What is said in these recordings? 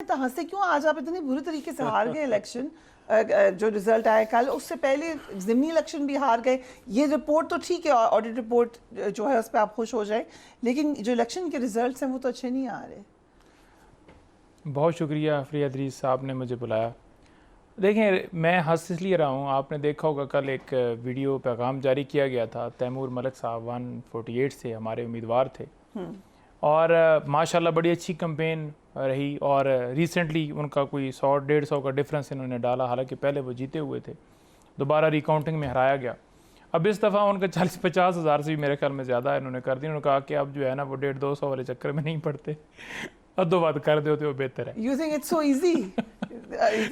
तो हंसे क्यों? आज आप इतनी बुरी तरीके से हार गए इलेक्शन। जो रिजल्ट आया कल, उससे पहले ज़िमनी इलेक्शन भी हार गए। ये रिपोर्ट तो ठीक है, ऑडिट रिपोर्ट जो है उस पर आप खुश हो जाए, लेकिन जो इलेक्शन के रिजल्ट्स हैं वो तो अच्छे नहीं आ रहे। बहुत शुक्रिया फरिया अदरीस साहब ने मुझे बुलाया। देखें, मैं हंस इसलिए रहा हूँ, आपने देखा होगा कल एक वीडियो पैगाम जारी किया गया था। तैमूर मलिक साहब 148 से हमारे उम्मीदवार थे और माशाल्लाह बड़ी अच्छी कैंपेन रही और रिसेंटली उनका कोई 100-150 का डिफरेंस इन्होंने डाला, हालांकि पहले वो जीते हुए थे, दोबारा रिकाउंटिंग में हराया गया। अब इस दफ़ा उनका 40-50 हज़ार से भी मेरे ख्याल में ज़्यादा इन्होंने कर दी। उन्होंने कहा कि अब जो है ना वो 150-200 वाले चक्कर में नहीं पड़ते, अब दो बात कर दो तो बेहतर है। You think it's so easy? I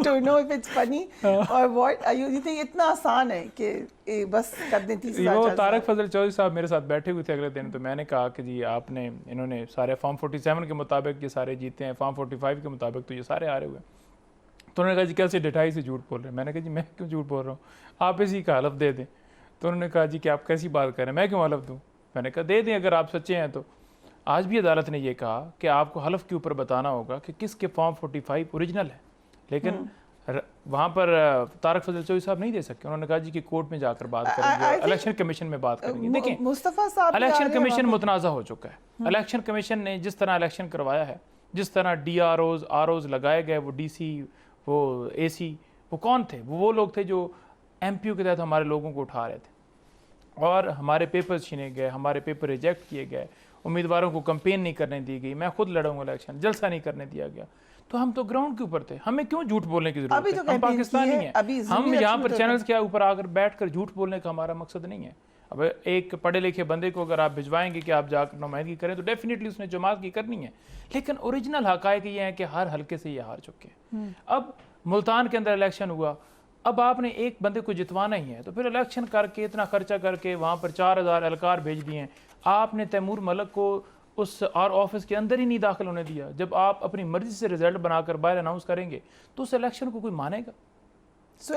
don't know if it's funny or what. You think इतना आसान है कि बस कर दें 30,000? वो तारक फजल चौधरी साहब मेरे साथ बैठे हुए थे अगले दिन, तो मैंने कहा कि जी आपने, इन्होंने सारे फॉर्म 47 के मुताबिक ये सारे जीते हैं, फॉर्म 45 के मुताबिक तो ये सारे हारे हुए। तो उन्होंने कहा जी कैसे डिठाई से झूठ बोल रहे हैं। मैंने कहा जी मैं क्यों झूठ बोल रहा हूँ, आप इसी का हलफ दे दें। तो उन्होंने कहा जी कि आप कैसी बात कर रहे हैं, मैं क्यों हलफ दूँ। मैंने कहा दे दें अगर आप सच्चे हैं तो। आज भी अदालत ने यह कहा कि आपको हलफ के ऊपर बताना होगा कि किसके फॉर्म 45 ओरिजिनल है, लेकिन वहाँ पर तारक फजल चौधरी साहब नहीं दे सके। उन्होंने कहा जी कि कोर्ट में जाकर बात करेंगे, इलेक्शन कमीशन में बात करेंगे। देखिए मुस्तफा साहब, इलेक्शन कमीशन मुतनाज़ा हो चुका है। इलेक्शन कमीशन ने जिस तरह इलेक्शन करवाया है, जिस तरह DROs ROs लगाए गए, वो DC वो AC वो कौन थे? वो लोग थे जो MPO के तहत हमारे लोगों को उठा रहे थे और हमारे पेपर छीने गए, हमारे पेपर रिजेक्ट किए गए, उम्मीदवारों को कंपेन नहीं करने दी गई। मैं खुद लड़ूंगा इलेक्शन, जलसा नहीं करने दिया गया। तो हम तो ग्राउंड के ऊपर थे, हमें क्यों झूठ बोलने की जरूरत है? हम पाकिस्तानी हैं, हम यहाँ पर चैनल्स के ऊपर आकर बैठकर झूठ बोलने का हमारा मकसद नहीं है। अब एक पढ़े लिखे बंदे को अगर आप भिजवाएंगे कि आप जाकर नुमाइंदगी करें तो डेफिनेटली उसने जमात की करनी है, लेकिन ओरिजिनल हकायक ये है कि हर हल्के से ये हार चुके हैं। अब मुल्तान के अंदर इलेक्शन हुआ, अब आपने एक बंदे को जितवाना ही है, तो फिर इलेक्शन करके इतना खर्चा करके वहाँ पर 4000 एहलकार भेज दिए हैं। आपने तैमूर मलिक को उस और ऑफिस के अंदर ही नहीं दाखिल होने दिया। जब आप अपनी मर्जी से रिजल्ट बनाकर बाहर अनाउंस करेंगे तो उस इलेक्शन को कोई मानेगा?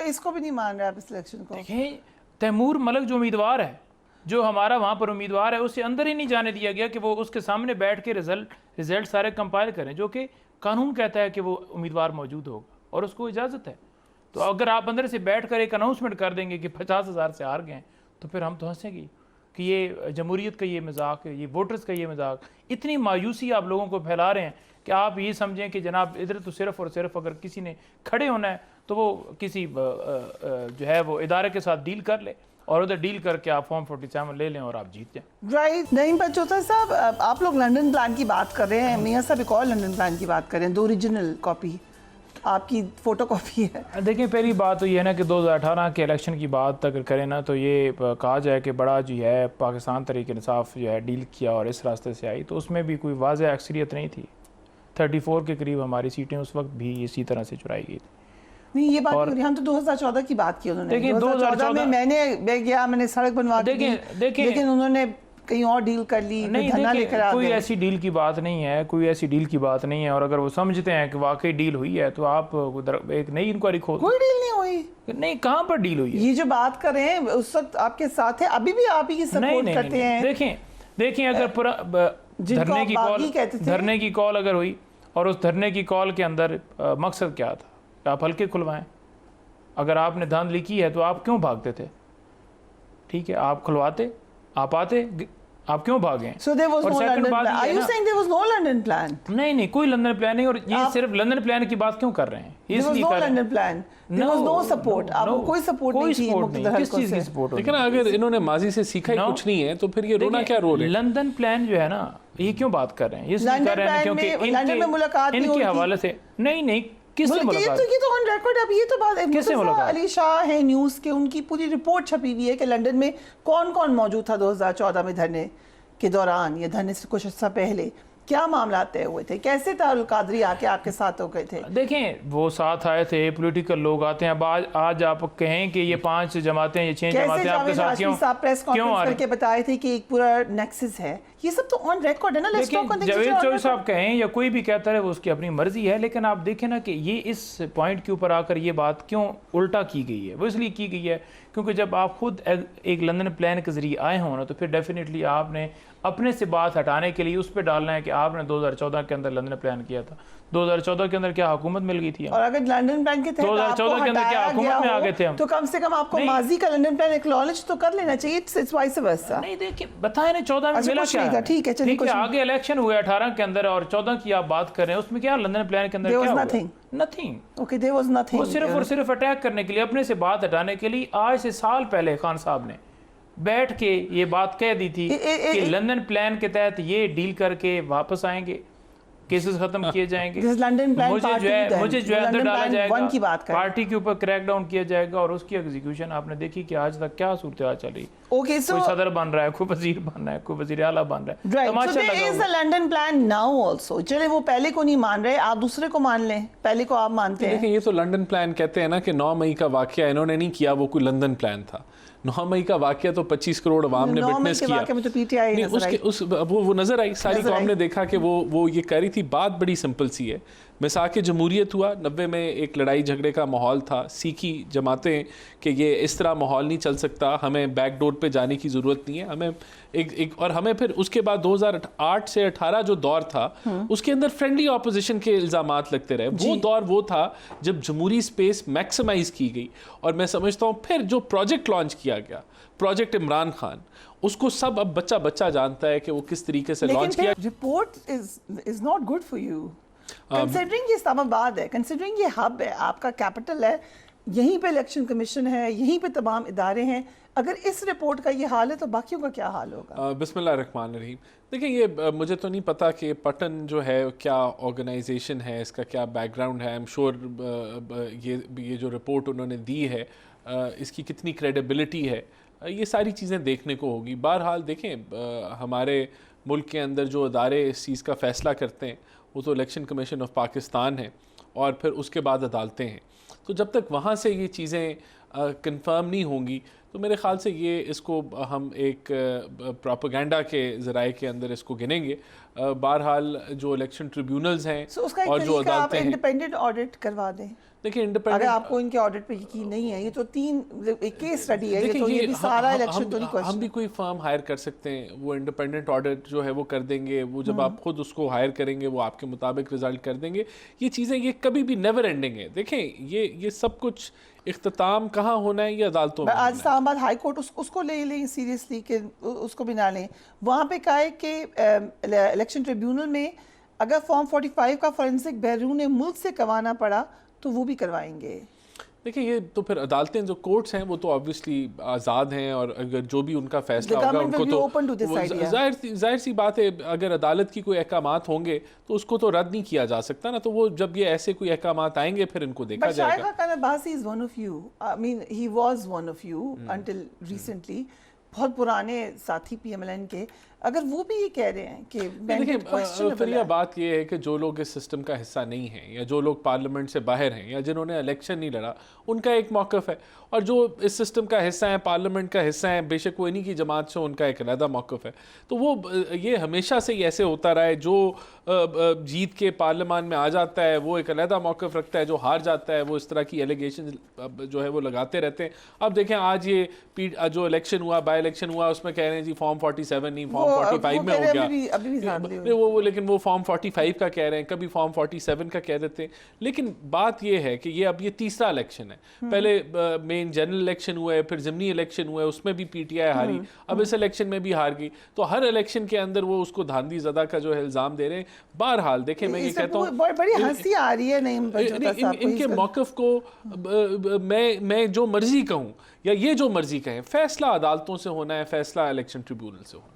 इसको भी नहीं मान रहे आप इस इलेक्शन को? देखिए, तैमूर मलिक जो उम्मीदवार है, जो हमारा वहाँ पर उम्मीदवार है, उसे अंदर ही नहीं जाने दिया गया कि वो उसके सामने बैठ के रिजल्ट सारे कंपाइल करें, जो कि कानून कहता है कि वो उम्मीदवार मौजूद होगा और उसको इजाज़त है। तो अगर आप अंदर से बैठ कर एक अनाउंसमेंट कर देंगे कि 50,000 से हार गए, तो फिर हम तो हंसेंगे कि ये जमहूरियत का ये मजाक है, ये वोटर्स का ये मजाक। इतनी मायूसी आप लोगों को फैला रहे हैं कि आप ये समझें कि जनाब इधर तो सिर्फ और सिर्फ अगर किसी ने खड़े होना है तो वो किसी जो है वो इदारे के साथ डील कर ले और उधर डील करके आप फॉर्म 47 ले लें और आप जीत जाएं। राइट। नईम पंचोता साहब, आप लोग लंदन प्लान की बात कर रहे हैं, मियाँ साहब एक और लंदन प्लान की बात कर रहे हैं, 2 ओरिजिनल कॉपी, आपकी फोटो कॉपी है। देखिए, पहली बात तो ये है ना कि 2018 के इलेक्शन की बात अगर करें ना तो ये कहा जाए कि बड़ा जो है पाकिस्तान तहरीक इंसाफ जो है डील किया और इस रास्ते से आई, तो उसमें भी कोई वाज़ेह अक्सरियत नहीं थी। 34 के करीब हमारी सीटें उस वक्त भी इसी तरह से चुराई गई थी। नहीं, ये बात नहीं, हम तो 2014 की बात की उन्होंने। देखिए 2014 में मैंने सड़क बनवा दी, लेकिन उन्होंने कहीं और डील कर ली, धरना लेकर आ गए। कोई ऐसी डील की बात नहीं है, कोई ऐसी डील की बात नहीं है। और अगर वो समझते हैं कि वाकई डील हुई है तो आप एक नई इंक्वायरी खोल। कोई डील नहीं हुई। नहीं, कहाँ पर डील हुई है? ये जो बात कर रहे हैं उस वक्त आपके साथ है, अभी भी आप ही की सपोर्ट करते हैं। देखें अगर पूरा धरने की कॉल अगर हुई और उस धरने की कॉल के अंदर मकसद क्या था? आप हल्के खुलवाएं। अगर आपने धांधली की है तो आप क्यों भागते थे? ठीक है, आप खुलवाते, आप आते, आप क्यों भागे? So there was no London plan. Are you saying there was no London plan? नहीं, कोई लंदन प्लान नहीं। और ये सिर्फ लंदन प्लान की बात क्यों कर रहे हैं? There was no London plan. There was no support. आपको कोई सपोर्ट नहीं थी मुख्तलिफ किस चीज की सपोर्ट? लेकिन अगर इन्होंने माजी से सीखा ही कुछ नहीं है तो फिर ये रोना क्या रोल है? लंदन प्लान जो है ना, ये क्यों बात कर रहे हैं? इसलिए कर रहे हैं क्योंकि लंदन में मुलाकात इनके हवाले से नहीं किससे मुलाकात? ये तो ऑन रिकॉर्ड। अब ये तो बात किससे मुलाकात? अली शाह है न्यूज़ के, उनकी पूरी रिपोर्ट छपी हुई है कि लंदन में कौन कौन मौजूद था 2014 में धरने के दौरान या धरने से कुछ अर्सा पहले, क्या मामला तय हुए थे, कैसे तारुल कादरी आके आपके साथ हो गए थे? देखें, वो साथ आए थे, पॉलिटिकल लोग आते हैं। अब आज आप कहें कि ये 5 जमातें, ये 6 जमातें आपके साथ क्यों प्रेस कॉन्फ्रेंस करके बताए थे कि एक पूरा नेक्सस है? ये सब तो ऑन रिकॉर्ड है ना। जावेद चौधरी साहब कहें या कोई भी कहता है वो उसकी अपनी मर्जी है, लेकिन आप देखें ना कि ये इस पॉइंट के ऊपर आकर ये बात क्यों उल्टा की गई है। वो इसलिए की गई है क्योंकि जब आप खुद एक लंदन प्लान के जरिए आए हों ना तो फिर डेफिनेटली आपने अपने से बात हटाने के लिए उस पर डालना है कि आपने 2014 के अंदर लंदन प्लान किया था, 2014 के अंदर क्या हुकूमत मिल गई थी? और अगर लंदन प्लान के तहत 2014 के अंदर क्या हटाया हुकूमत गया में आ हो, गए थे हम? तो कम से कम आपको नहीं। माजी का लंदन प्लान एक्नॉलेज तो कर लेना चाहिए। It's vice versa. नहीं देखिए, बताए ना 14 में अच्छा, मिला कुछ क्या नहीं था, है? ठीक है, चलिए, ठीक है, कुछ नहीं। आगे इलेक्शन हुए 18 के अंदर और 14 की आप बात कर रहे हैं, उसमें क्या लंदन प्लान के अंदर There क्या was हुआ? nothing. Nothing. Okay, there was nothing. वो सिर्फ और सिर्फ अटैक करने के लिए, अपने से बात हटाने के लिए आज से साल पहले खान साहब ने बैठ के ये बात कह दी थी कि लंदन प्लान के तहत ये डील करके वापस आएंगे, केसेस खत्म किए जाएंगे, This is London plan मुझे part जो है two मुझे then. जो है अंदर London डाला plan जाएगा, one की बात करें। पार्टी के ऊपर क्रैकडाउन किया जाएगा और उसकी एग्जीक्यूशन आपने देखी कि आज तक क्या सूरत चल रही। ओके, सो कोई सदर बन रहा है, कोई वजीर बन रहा है, कोई वजीर आला बन रहा है, राइट, सो तमाशा देयर लगा इज हुआ अ लंदन प्लान नाउ आल्सो। चले वो पहले को नहीं मान रहे, आप दूसरे को मान लें, पहले को आप मानते हैं। देखिए, ये तो लंदन प्लान कहते हैं ना कि 9 मई का वाकया इन्होंने नहीं किया, वो कोई लंदन प्लान था। 9 मई का वाकया तो 25 करोड़ आवाम ने 9 मई विटनेस के किया। वाकये में तो पीटीआई नहीं, नजर आई। उसके वो नजर आई, सारी नजर कौम आई। ने देखा कि वो ये कह रही थी। बात बड़ी सिंपल सी है। मिसाक जमहूरियत हुआ, 90 में एक लड़ाई झगड़े का माहौल था, सीखी जमातें कि ये इस तरह माहौल नहीं चल सकता, हमें बैकडोर पे जाने की ज़रूरत नहीं है, हमें एक और हमें फिर उसके बाद 2008 से 18 जो दौर था उसके अंदर फ्रेंडली ऑपोजिशन के इल्ज़ामात लगते रहे। वो दौर वो था जब जमहूरी स्पेस मैक्सिमाइज़ की गई। और मैं समझता हूँ फिर जो प्रोजेक्ट लॉन्च किया गया, प्रोजेक्ट इमरान खान, उसको सब अब बच्चा बच्चा जानता है कि वो किस तरीके से लॉन्च किया। Report is not good for you, considering ये इस्लामाबाद है, कंसिडरिंग ये हब है, आपका कैपिटल है, यहीं पे इलेक्शन कमीशन है, यहीं पे तमाम इदारे हैं। अगर इस रिपोर्ट का ये हाल है तो बाकियों का क्या हाल होगा? बिस्मिल्लाहिर्रहमानिर्रहीम। देखिए, ये मुझे तो नहीं पता कि पटन जो है क्या ऑर्गेनाइजेशन है, इसका क्या बैकग्राउंड है। आई एम श्योर ये जो रिपोर्ट उन्होंने दी है इसकी कितनी क्रेडिबिलिटी है, ये सारी चीज़ें देखने को होगी। बहरहाल देखें, हमारे मुल्क के अंदर जो अदारे इस चीज़ का फ़ैसला करते हैं वो तो इलेक्शन कमीशन ऑफ पाकिस्तान है और फिर उसके बाद अदालतें हैं। तो जब तक वहाँ से ये चीज़ें कंफर्म नहीं होंगी तो मेरे ख़्याल से ये इसको हम एक प्रोपेगेंडा के ज़राए के अंदर इसको गिनेंगे। बहरहाल जो इलेक्शन ट्रिब्यूनल्स हैं उसका एक और जो तरीका आप अदालतें हैं, इंडिपेंडेंट ऑडिट करवा दें। देखिए अगर इंडिपेंडेंट, आपको इनके ऑडिट पे यकीन नहीं है, ये तो एक केस स्टडी है, ये देखिए तो ये भी सारा इलेक्शन तो नहीं हम क्वेश्चन। भी कोई फर्म हायर कर सकते हैं, वो इंडिपेंडेंट ऑडिट जो है वो कर देंगे। वो जब आप खुद उसको हायर करेंगे वो आपके मुताबिक रिजल्ट कर देंगे। ये चीज़ें ये कभी भी नेवर एंडिंग है। देखें, ये सब कुछ इख्तिताम कहाँ होना है, ये अदालतों में आज होना है। इस्लामाबाद हाई कोर्ट उसको ले लें सीरियसली कि उसको भी ना लें। वहाँ पे कहा है कि इलेक्शन ट्रिब्यूनल में अगर फॉर्म 45 का फॉरेंसिक बैरून मुल्क से करवाना पड़ा तो वो भी करवाएंगे। देखिए, ये तो फिर अदालतें, जो कोर्ट्स हैं वो तो ऑब्वियसली आज़ाद हैं और अगर जो भी उनका फैसला होगा उनको तो जाहिर सी बात है, अगर अदालत की कोई अहकामात होंगे तो उसको तो रद्द नहीं किया जा सकता ना। तो वो जब ये ऐसे कोई अहकामात आएंगे फिर इनको देखा जाएगा। is one of you. I mean, he was one of you until recently. बहुत पुराने साथी PMLN के, अगर वो भी ये कह रहे हैं कि फिर यह बात ये है कि जो लोग इस सिस्टम का हिस्सा नहीं हैं या जो लोग पार्लियामेंट से बाहर हैं या जिन्होंने इलेक्शन नहीं लड़ा, उनका एक मौक़िफ़ है, और जो इस सिस्टम का हिस्सा है, पार्लियामेंट का हिस्सा है, बेशक वो इन्हीं की जमात से, उनका एक अलहदा मौक़िफ़ है। तो वो ये हमेशा से ही ऐसे होता रहा है। जो जीत के पार्लियामान में आ जाता है वो एक अलहदा मौक़िफ़ रखता है, जो हार जाता है वो इस तरह की एलिगेशन जो है वो लगाते रहते हैं। अब देखें, आज ये जो इलेक्शन हुआ, बाई इलेक्शन हुआ, उसमें कह रहे हैं जी फॉर्म 47 नहीं, फॉर्म 45 में हो गया। वो लेकिन वो फॉर्म 45 का कह रहे हैं, कभी फॉर्म 47 का कह देते हैं। लेकिन बात ये है कि ये अब ये तीसरा इलेक्शन है। पहले मेन जनरल इलेक्शन हुआ है, फिर ज़िमनी इलेक्शन हुआ है, उसमें भी PTI हारी, अब इस इलेक्शन में भी हार गई। तो हर इलेक्शन के अंदर वो उसको धांधी ज़दा का जो है इल्ज़ाम दे रहे हैं। बहरहाल देखें, मैं ये कहता हूँ बड़ी हंसी आ रही है इनके मौक़िफ़ को मैं जो मर्जी कहूँ या ये जो मर्जी कहें, फैसला अदालतों से होना है, फैसला इलेक्शन ट्रिब्यूनल से होना है।